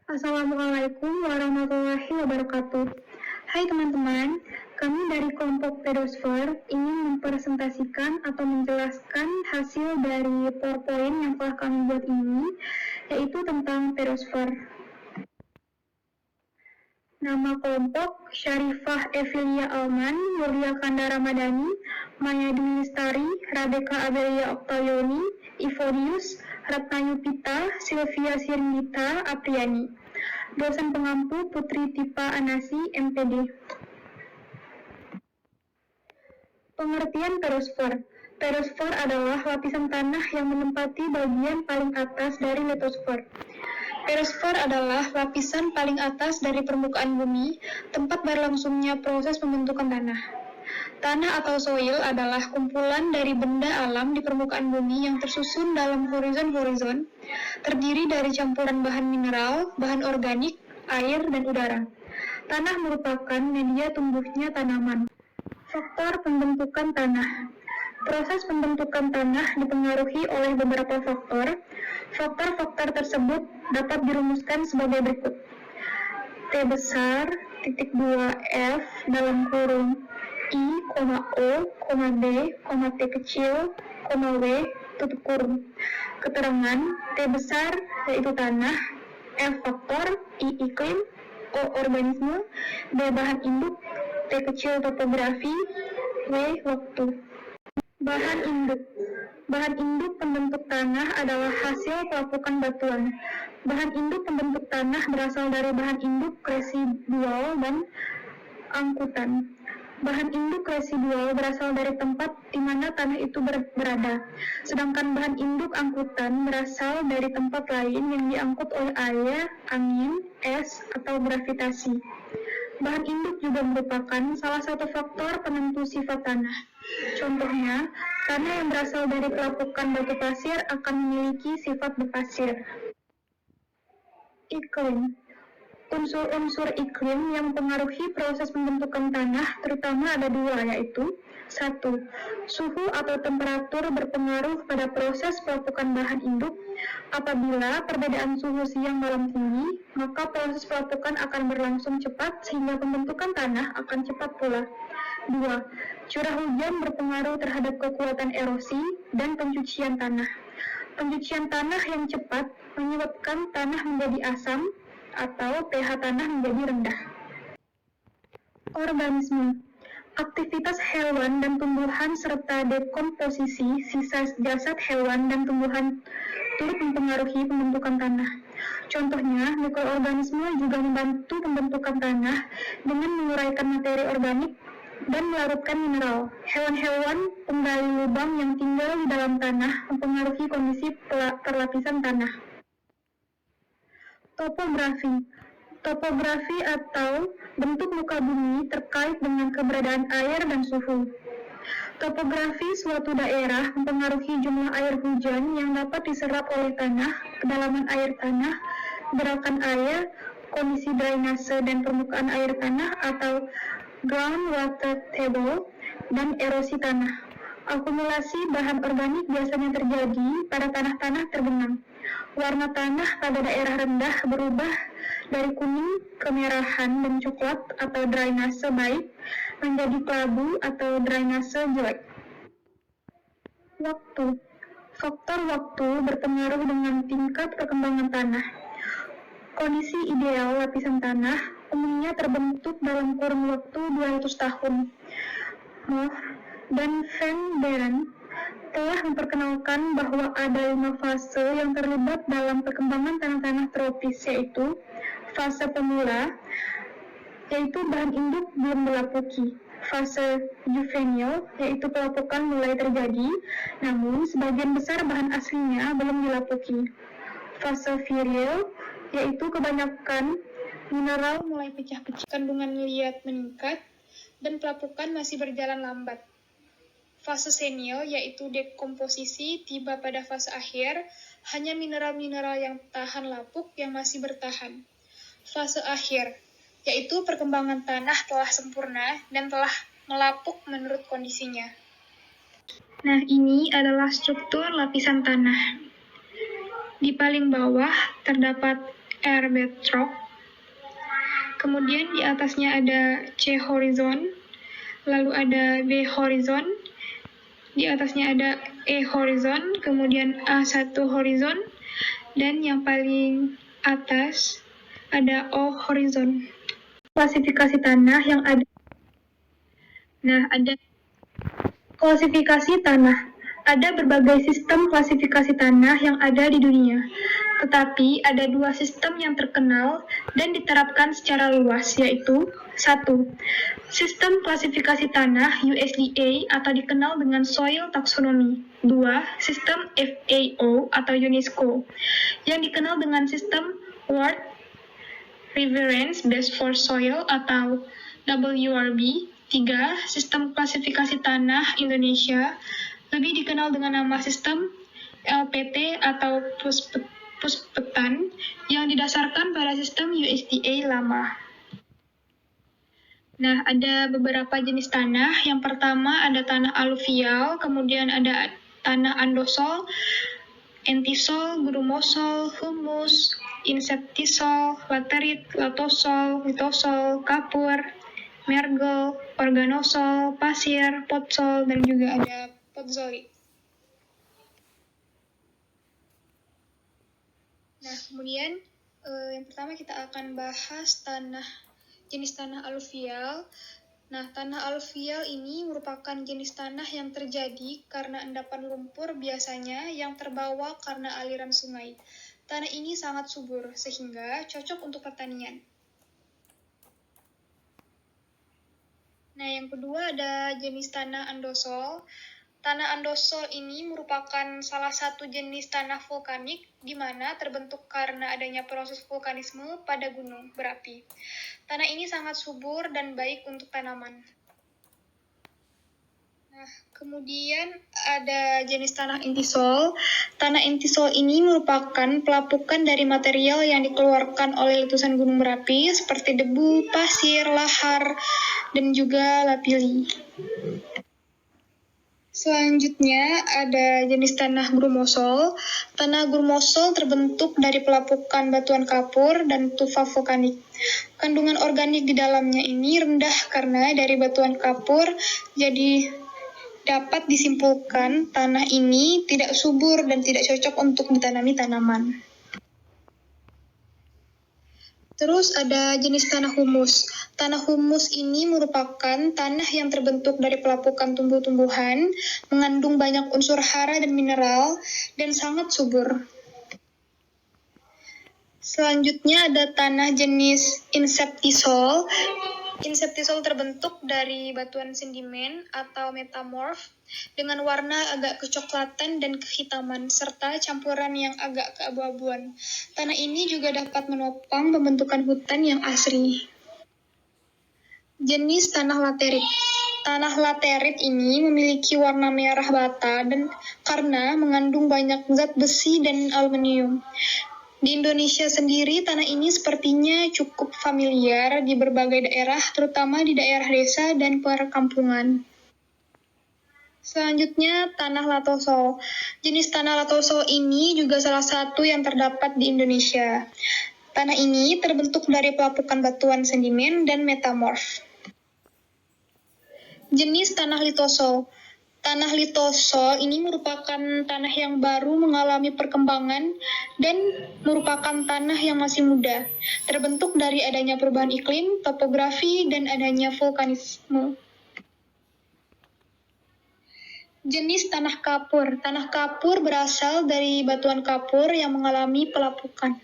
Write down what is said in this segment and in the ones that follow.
Assalamualaikum warahmatullahi wabarakatuh. Hai teman-teman, kami dari kelompok Pedosfer ingin mempresentasikan atau menjelaskan hasil dari PowerPoint yang telah kami buat ini, yaitu tentang Pedosfer. Nama kelompok Syarifah Evilia Alman, Nurlia Kanda Ramadhani, Maya Dwi Lestari, Rabeka Abelia Oktayoni, Ivodius, Ratna Yupita, Sylvia Sirindita Apriani. Dosen pengampu Putri Tipa Anasi, MPD. Pengertian Pedosfer. Pedosfer adalah lapisan tanah yang menempati bagian paling atas dari litosfer. Pedosfer adalah lapisan paling atas dari permukaan bumi, tempat berlangsungnya proses pembentukan tanah. Tanah atau soil adalah kumpulan dari benda alam di permukaan bumi yang tersusun dalam horizon-horizon, terdiri dari campuran bahan mineral, bahan organik, air, dan udara. Tanah merupakan media tumbuhnya tanaman. Faktor pembentukan tanah. Proses pembentukan tanah dipengaruhi oleh beberapa faktor. Faktor-faktor tersebut dapat dirumuskan sebagai berikut. T besar, titik 2F, dalam kurung, I, O, B, T kecil, W, tutup kurung. Keterangan, T besar yaitu tanah, F faktor, I iklim, O organisme, B bahan induk, T kecil topografi, W waktu. Bahan induk. Bahan induk pembentuk tanah adalah hasil pelapukan batuan. Bahan induk pembentuk tanah berasal dari bahan induk residual dan angkutan. Bahan induk residual berasal dari tempat di mana tanah itu berada, sedangkan bahan induk angkutan berasal dari tempat lain yang diangkut oleh air, angin, es, atau gravitasi. Bahan induk juga merupakan salah satu faktor penentu sifat tanah. Contohnya, tanah yang berasal dari pelapukan batu pasir akan memiliki sifat berpasir. Iklim. Unsur-unsur iklim yang mempengaruhi proses pembentukan tanah terutama ada dua, yaitu 1. Suhu atau temperatur berpengaruh pada proses pelapukan bahan induk. Apabila perbedaan suhu siang malam tinggi, maka proses pelapukan akan berlangsung cepat sehingga pembentukan tanah akan cepat pula. 2. Curah hujan berpengaruh terhadap kekuatan erosi dan pencucian tanah. Pencucian tanah yang cepat menyebabkan tanah menjadi asam atau pH tanah menjadi rendah. Organisme. Aktivitas hewan dan tumbuhan serta dekomposisi sisa jasad hewan dan tumbuhan turut mempengaruhi pembentukan tanah. Contohnya, mikroorganisme juga membantu pembentukan tanah dengan menguraikan materi organik dan melarutkan mineral. Hewan-hewan penggali lubang yang tinggal di dalam tanah mempengaruhi kondisi perlapisan tanah. Topografi. Topografi atau bentuk muka bumi terkait dengan keberadaan air dan suhu. Topografi suatu daerah mempengaruhi jumlah air hujan yang dapat diserap oleh tanah, kedalaman air tanah, gerakan air, kondisi drainase dan permukaan air tanah atau groundwater table, dan erosi tanah. Akumulasi bahan organik biasanya terjadi pada tanah-tanah terbenam. Warna tanah pada daerah rendah berubah dari kuning, kemerahan, dan coklat atau drainase baik menjadi kelabu atau drainase jelek. Waktu. Faktor waktu berpengaruh dengan tingkat perkembangan tanah. Kondisi ideal lapisan tanah umumnya terbentuk dalam kurun waktu 200 tahun. Moore dan Van Beren telah memperkenalkan bahwa ada 5 fase yang terlibat dalam perkembangan tanah-tanah tropis, yaitu fase pemula, yaitu bahan induk belum dilapuki. Fase juvenil, yaitu pelapukan mulai terjadi, namun sebagian besar bahan aslinya belum dilapuki. Fase viril, yaitu kebanyakan mineral mulai pecah-pecah, kandungan liat meningkat, dan pelapukan masih berjalan lambat. Fase senil, yaitu dekomposisi, tiba pada fase akhir, hanya mineral-mineral yang tahan lapuk yang masih bertahan. Fase akhir, yaitu perkembangan tanah telah sempurna dan telah melapuk menurut kondisinya. Nah, ini adalah struktur lapisan tanah. Di paling bawah terdapat air bedrock. Kemudian di atasnya ada C horizon, lalu ada B horizon, di atasnya ada E horizon, kemudian A1 horizon, dan yang paling atas ada O horizon. Klasifikasi tanah yang ada. Nah, ada klasifikasi tanah. Ada berbagai sistem klasifikasi tanah yang ada di dunia, tetapi ada dua sistem yang terkenal dan diterapkan secara luas, yaitu 1. Sistem klasifikasi tanah USDA atau dikenal dengan Soil Taxonomy. 2. Sistem FAO atau UNESCO yang dikenal dengan sistem World Reference Base for Soil atau WRB. 3. Sistem klasifikasi tanah Indonesia lebih dikenal dengan nama sistem LPT atau Puspetan yang didasarkan pada sistem USDA lama. Nah, ada beberapa jenis tanah. Yang pertama ada tanah aluvial, kemudian ada tanah andosol, entisol, grumosol, humus, inseptisol, laterit, latosol, litosol, kapur, mergel, organosol, pasir, potsol, dan juga ada potzolit. Nah, kemudian yang pertama kita akan bahas jenis tanah aluvial. Nah, tanah aluvial ini merupakan jenis tanah yang terjadi karena endapan lumpur biasanya yang terbawa karena aliran sungai. Tanah ini sangat subur, sehingga cocok untuk pertanian. Nah, yang kedua ada jenis tanah andosol. Tanah andosol ini merupakan salah satu jenis tanah vulkanik di mana terbentuk karena adanya proses vulkanisme pada gunung berapi. Tanah ini sangat subur dan baik untuk tanaman. Nah, kemudian ada jenis tanah entisol. Tanah entisol ini merupakan pelapukan dari material yang dikeluarkan oleh letusan gunung berapi seperti debu, pasir, lahar, dan juga lapilli. Selanjutnya ada jenis tanah grumosol. Tanah grumosol terbentuk dari pelapukan batuan kapur dan tufa vulkanik. Kandungan organik di dalamnya ini rendah karena dari batuan kapur, jadi dapat disimpulkan tanah ini tidak subur dan tidak cocok untuk ditanami tanaman. Terus ada jenis tanah humus. Tanah humus ini merupakan tanah yang terbentuk dari pelapukan tumbuh-tumbuhan, mengandung banyak unsur hara dan mineral, dan sangat subur. Selanjutnya ada tanah jenis inseptisol. Inseptisol terbentuk dari batuan sedimen atau metamorf dengan warna agak kecoklatan dan kehitaman serta campuran yang agak keabu-abuan. Tanah ini juga dapat menopang pembentukan hutan yang asri. Jenis tanah laterit. Tanah laterit ini memiliki warna merah bata dan karena mengandung banyak zat besi dan aluminium. Di Indonesia sendiri, tanah ini sepertinya cukup familiar di berbagai daerah, terutama di daerah desa dan perkampungan. Selanjutnya, tanah latosol. Jenis tanah latosol ini juga salah satu yang terdapat di Indonesia. Tanah ini terbentuk dari pelapukan batuan sedimen dan metamorf. Jenis tanah litosol. Tanah litosol ini merupakan tanah yang baru mengalami perkembangan dan merupakan tanah yang masih muda, terbentuk dari adanya perubahan iklim, topografi, dan adanya vulkanisme. Jenis tanah kapur. Tanah kapur berasal dari batuan kapur yang mengalami pelapukan.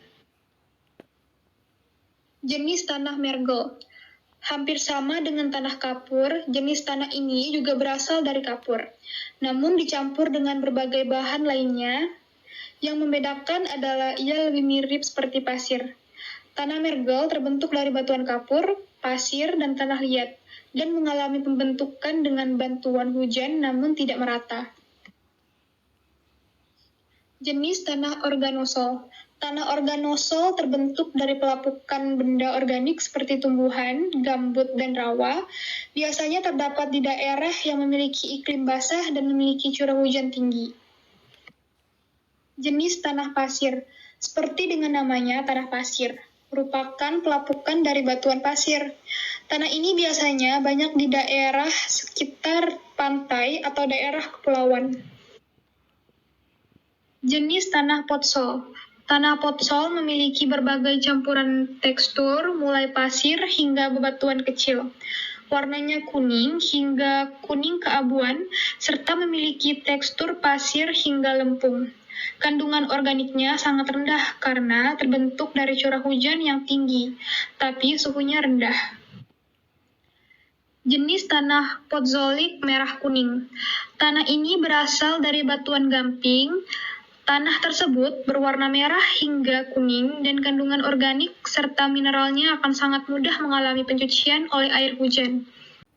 Jenis tanah mergel. Hampir sama dengan tanah kapur, jenis tanah ini juga berasal dari kapur, namun dicampur dengan berbagai bahan lainnya. Yang membedakan adalah ia lebih mirip seperti pasir. Tanah mergel terbentuk dari batuan kapur, pasir, dan tanah liat, dan mengalami pembentukan dengan bantuan hujan namun tidak merata. Jenis tanah organosol. Tanah organosol terbentuk dari pelapukan benda organik seperti tumbuhan, gambut, dan rawa. Biasanya terdapat di daerah yang memiliki iklim basah dan memiliki curah hujan tinggi. Jenis tanah pasir. Seperti dengan namanya tanah pasir, merupakan pelapukan dari batuan pasir. Tanah ini biasanya banyak di daerah sekitar pantai atau daerah kepulauan. Jenis tanah potsol. Tanah potsol memiliki berbagai campuran tekstur, mulai pasir hingga bebatuan kecil. Warnanya kuning hingga kuning keabuan, serta memiliki tekstur pasir hingga lempung. Kandungan organiknya sangat rendah karena terbentuk dari curah hujan yang tinggi, tapi suhunya rendah. Jenis tanah potzolik merah kuning. Tanah ini berasal dari batuan gamping. Tanah tersebut berwarna merah hingga kuning dan kandungan organik serta mineralnya akan sangat mudah mengalami pencucian oleh air hujan.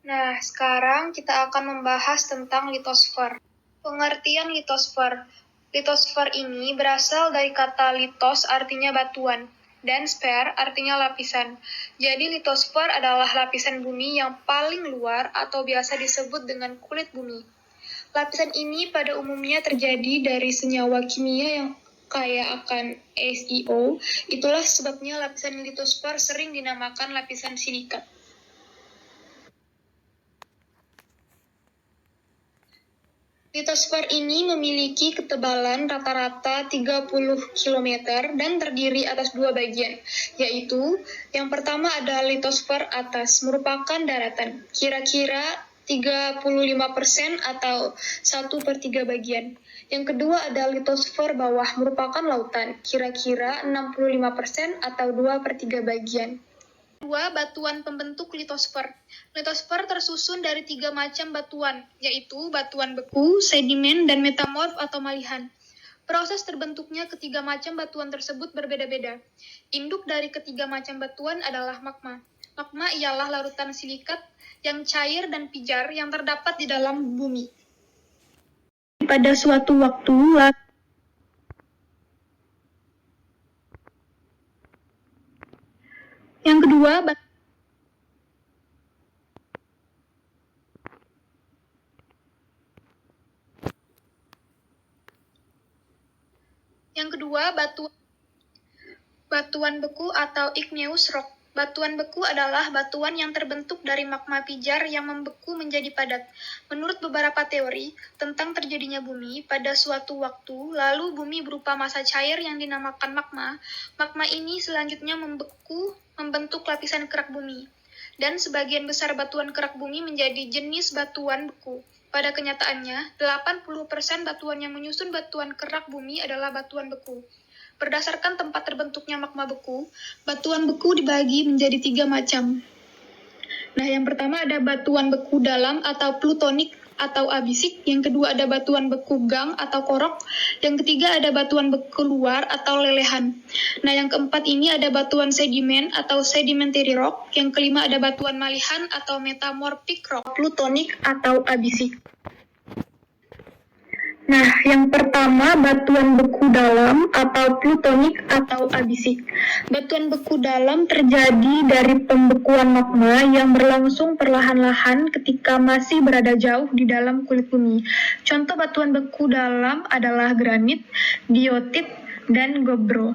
Nah, sekarang kita akan membahas tentang litosfer. Pengertian litosfer. Litosfer ini berasal dari kata litos artinya batuan, dan sfer artinya lapisan. Jadi litosfer adalah lapisan bumi yang paling luar atau biasa disebut dengan kulit bumi. Lapisan ini pada umumnya terjadi dari senyawa kimia yang kaya akan SiO. Itulah sebabnya lapisan litosfer sering dinamakan lapisan silikat. Litosfer ini memiliki ketebalan rata-rata 30 km dan terdiri atas dua bagian, yaitu yang pertama ada litosfer atas, merupakan daratan, kira-kira 35% atau 1/3 bagian. Yang kedua ada litosfer bawah, merupakan lautan, kira-kira 65% atau 2/3 bagian. Dua batuan pembentuk litosfer. Litosfer tersusun dari 3 macam batuan, yaitu batuan beku, sedimen, dan metamorf atau malihan. Proses terbentuknya ketiga macam batuan tersebut berbeda-beda. Induk dari ketiga macam batuan adalah magma. Magma ialah larutan silikat yang cair dan pijar yang terdapat di dalam bumi. Pada suatu waktu, yang kedua, batuan beku atau igneous rock. Batuan beku adalah batuan yang terbentuk dari magma pijar yang membeku menjadi padat. Menurut beberapa teori tentang terjadinya bumi pada suatu waktu, lalu bumi berupa massa cair yang dinamakan magma. Magma ini selanjutnya membeku membentuk lapisan kerak bumi. Dan sebagian besar batuan kerak bumi menjadi jenis batuan beku. Pada kenyataannya, 80% batuan yang menyusun batuan kerak bumi adalah batuan beku. Berdasarkan tempat terbentuknya magma beku, batuan beku dibagi menjadi 3 macam. Nah, yang pertama ada batuan beku dalam atau plutonik atau abisik, yang kedua ada batuan beku gang atau korok, yang ketiga ada batuan beku luar atau lelehan. Nah, yang keempat ini ada batuan sedimen atau sedimentary rock, yang kelima ada batuan malihan atau metamorphic rock, plutonik atau abisik. Nah, yang pertama batuan beku dalam atau plutonik atau abisik. Batuan beku dalam terjadi dari pembekuan magma yang berlangsung perlahan-lahan ketika masih berada jauh di dalam kulit bumi. Contoh batuan beku dalam adalah granit, biotit, dan gobro.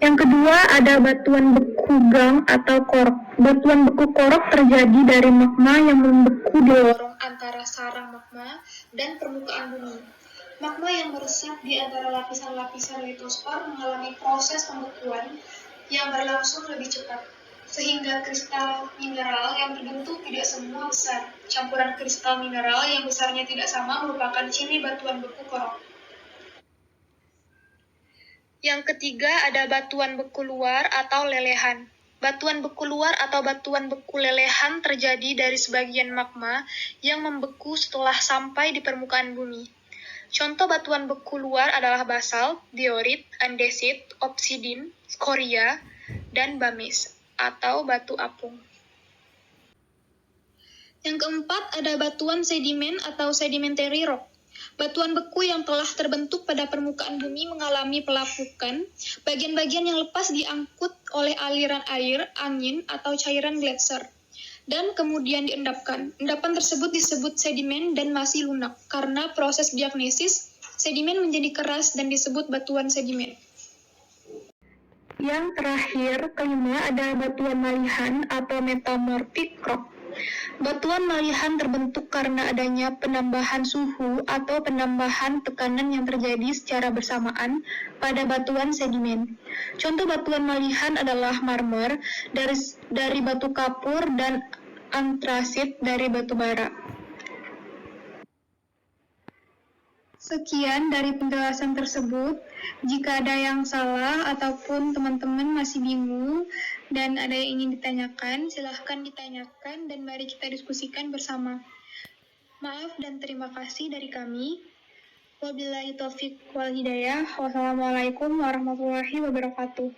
Yang kedua ada batuan beku gang atau korok. Batuan beku korok terjadi dari magma yang membeku di lorong antara sarang magma dan permukaan bumi. Magma yang meresap di antara lapisan-lapisan litosfer mengalami proses pembekuan yang berlangsung lebih cepat, sehingga kristal mineral yang terbentuk tidak semua besar. Campuran kristal mineral yang besarnya tidak sama merupakan ciri batuan beku korok. Yang ketiga ada batuan beku luar atau lelehan. Batuan beku luar atau batuan beku lelehan terjadi dari sebagian magma yang membeku setelah sampai di permukaan bumi. Contoh batuan beku luar adalah basalt, diorit, andesit, obsidin, skoria, dan bamis atau batu apung. Yang keempat ada batuan sedimen atau sedimentary rock. Batuan beku yang telah terbentuk pada permukaan bumi mengalami pelapukan. Bagian-bagian yang lepas diangkut oleh aliran air, angin, atau cairan gletser, dan kemudian diendapkan. Endapan tersebut disebut sedimen dan masih lunak. Karena proses diagnesis, Sedimen menjadi keras dan disebut batuan sedimen. Yang terakhir, kelima, adalah batuan malihan atau metamorphic rock. Batuan malihan terbentuk karena adanya penambahan suhu atau penambahan tekanan yang terjadi secara bersamaan pada batuan sedimen. Contoh batuan malihan adalah marmer dari batu kapur dan antrasit dari batu bara. Sekian dari penjelasan tersebut. Jika ada yang salah ataupun teman-teman masih bingung dan ada yang ingin ditanyakan, silahkan ditanyakan dan mari kita diskusikan bersama. Maaf dan terima kasih dari kami. Wabillahi taufiq wal hidayah. Wassalamualaikum warahmatullahi wabarakatuh.